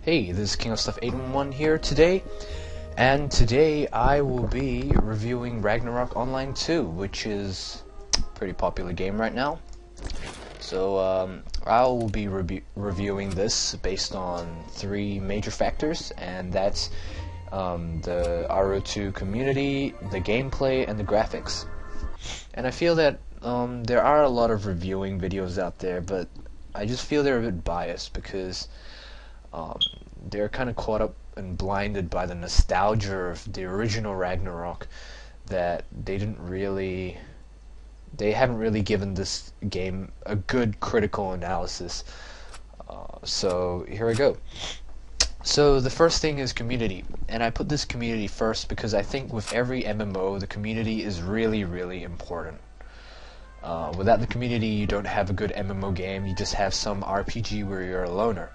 Hey, this is King of Stuff 811 here today, and today I will be reviewing Ragnarok Online 2, which is a pretty popular game right now. So I will be reviewing this based on three major factors, and that's the RO2 community, the gameplay, and the graphics. And I feel that there are a lot of reviewing videos out there, but I just feel they're a bit biased because they're kind of caught up and blinded by the nostalgia of the original Ragnarok that they haven't really given this game a good critical analysis. So here I go. So the first thing is community, and I put this community first because I think with every MMO the community is really, really important. Without the community you don't have a good MMO game, you just have some RPG where you're a loner.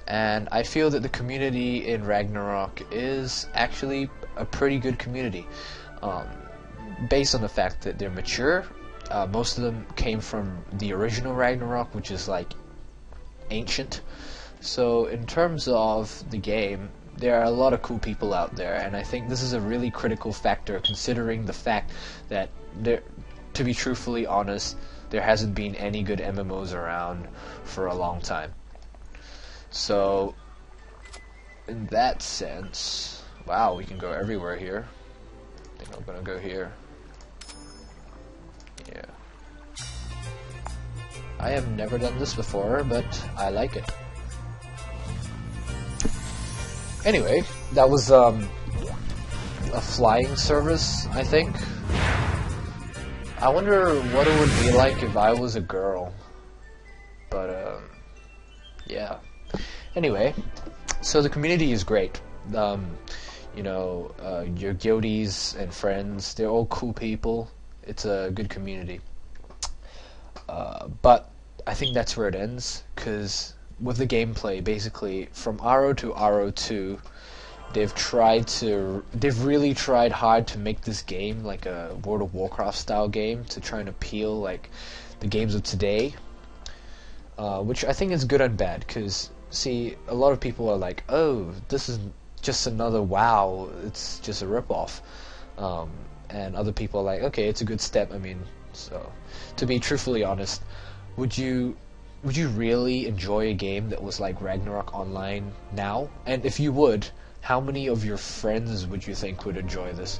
And I feel that the community in Ragnarok is actually a pretty good community, based on the fact that they're mature. Most of them came from the original Ragnarok, which is like ancient. So in terms of the game, there are a lot of cool people out there, and I think this is a really critical factor considering the fact that to be truthfully honest, there hasn't been any good MMOs around for a long time. So, in that sense, wow, we can go everywhere here. I think I'm gonna go here. Yeah. I have never done this before, but I like it. Anyway, that was a flying service, I think. I wonder what it would be like if I was a girl. But, yeah. Anyway, so the community is great. Your guildies and friends, they're all cool people. It's a good community. But I think that's where it ends, because with the gameplay, basically, from RO to RO2, they've really tried hard to make this game like a World of Warcraft style game to try and appeal like the games of today, which I think is good and bad, because see, a lot of people are like, oh, this is just another WoW, it's just a ripoff. And other people are like, okay, it's a good step. I mean, so, to be truthfully honest, would you really enjoy a game that was like Ragnarok Online now? And if you would, how many of your friends would you think would enjoy this?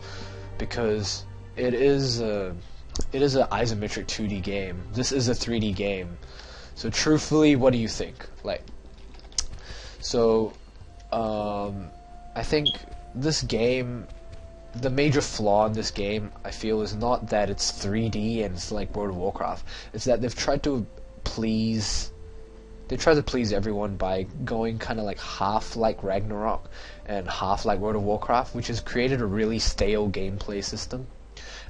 Because it is an isometric 2D game. This is a 3D game. So truthfully, what do you think? So, I think this game, the major flaw in this game, I feel, is not that it's 3D and it's like World of Warcraft. It's that they've tried to please everyone by going kind of like half like Ragnarok and half like World of Warcraft, which has created a really stale gameplay system.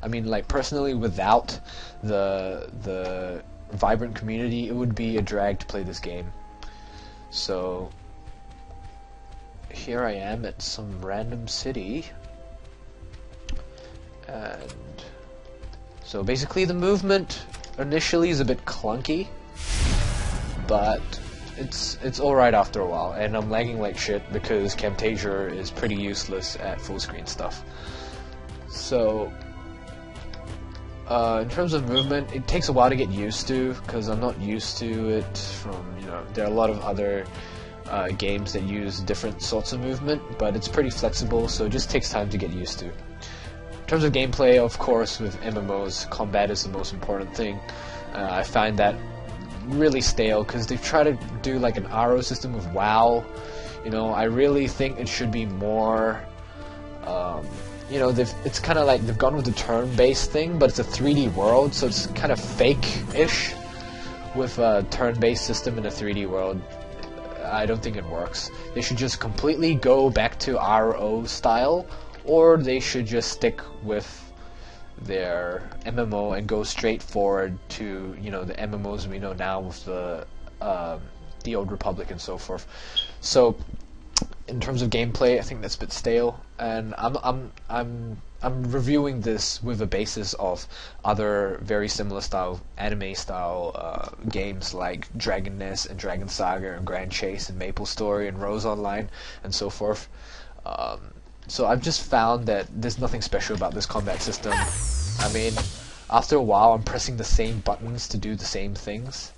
I mean, like, personally, without the vibrant community, it would be a drag to play this game. So here I am at some random city, and so basically the movement initially is a bit clunky, but it's alright after a while, and I'm lagging like shit because Camtasia is pretty useless at full screen stuff. So in terms of movement, it takes a while to get used to, because I'm not used to it from, there are a lot of other games that use different sorts of movement, but it's pretty flexible, so it just takes time to get used to. In terms of gameplay, of course, with MMOs, combat is the most important thing. I find that really stale, because they try to do like an RO system with WoW. I really think it should be more, it's kind of like they've gone with the turn-based thing, but it's a 3D world, so it's kind of fake-ish with a turn-based system in a 3D world. I don't think it works. They should just completely go back to RO style, or they should just stick with their MMO and go straight forward to the MMOs we know now with the Old Republic and so forth. So in terms of gameplay, I think that's a bit stale, and I'm I'm reviewing this with a basis of other very similar style anime style games like Dragon Nest and Dragon Saga and Grand Chase and Maple Story and Rose Online and so forth. So I've just found that there's nothing special about this combat system. I mean, after a while I'm pressing the same buttons to do the same things.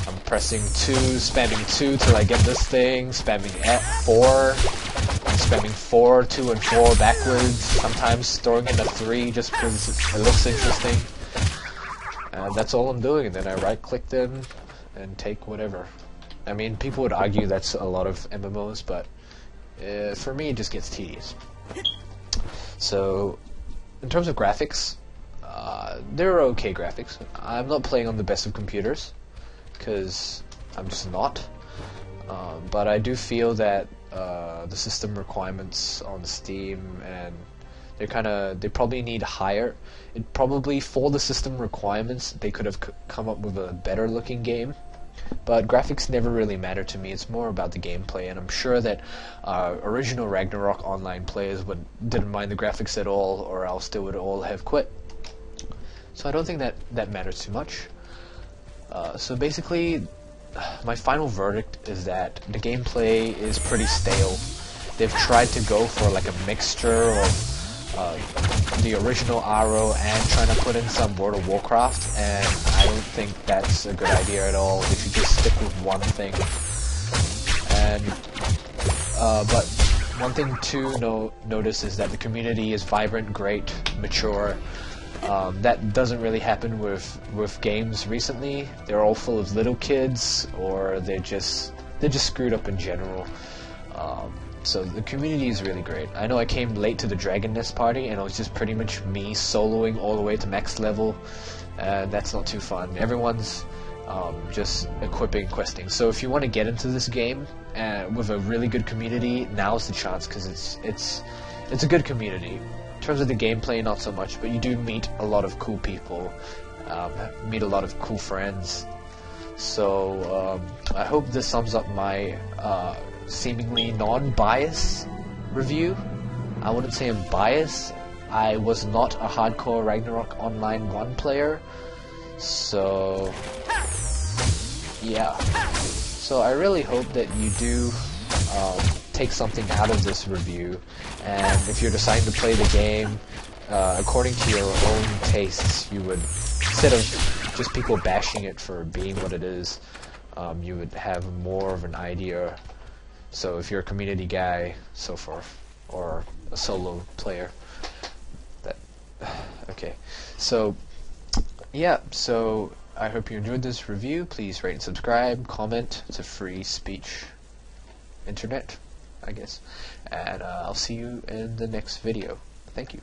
I'm pressing 2, spamming 2 till I get this thing, spamming 4, spamming 4, 2 and 4 backwards, sometimes throwing in a 3 just because it looks interesting. And that's all I'm doing, and then I right click them and take whatever. I mean, people would argue that's a lot of MMOs, but for me it just gets tedious. So, in terms of graphics, there are okay graphics. I'm not playing on the best of computers, because I'm just not. But I do feel that the system requirements on Steam, and they probably need higher. It probably, for the system requirements, they could have come up with a better looking game. But graphics never really matter to me. It's more about the gameplay, and I'm sure that original Ragnarok online players didn't mind the graphics at all, or else they would all have quit. So I don't think that matters too much. So basically, my final verdict is that the gameplay is pretty stale. They've tried to go for like a mixture of the original RO and trying to put in some World of Warcraft, and I don't think that's a good idea at all. They should just stick with one thing. And but one thing to notice is that the community is vibrant, great, mature. That doesn't really happen with games recently. They're all full of little kids, or they're just screwed up in general. So the community is really great. I know I came late to the Dragon Nest party, and it was just pretty much me soloing all the way to max level, and that's not too fun. Everyone's just equipping, questing. So if you want to get into this game with a really good community, now's the chance, because it's a good community. In terms of the gameplay, not so much, but you do meet a lot of cool people, meet a lot of cool friends. So I hope this sums up my seemingly non-bias review. I wouldn't say I'm biased. I was not a hardcore Ragnarok Online 1 player, so yeah. So I really hope that you do take something out of this review, and if you're deciding to play the game according to your own tastes, you would, instead of just people bashing it for being what it is, you would have more of an idea. So if you're a community guy, so forth, or a solo player, okay. So yeah, so I hope you enjoyed this review. Please rate and subscribe, comment. It's a free speech internet, I guess. And I'll see you in the next video. Thank you.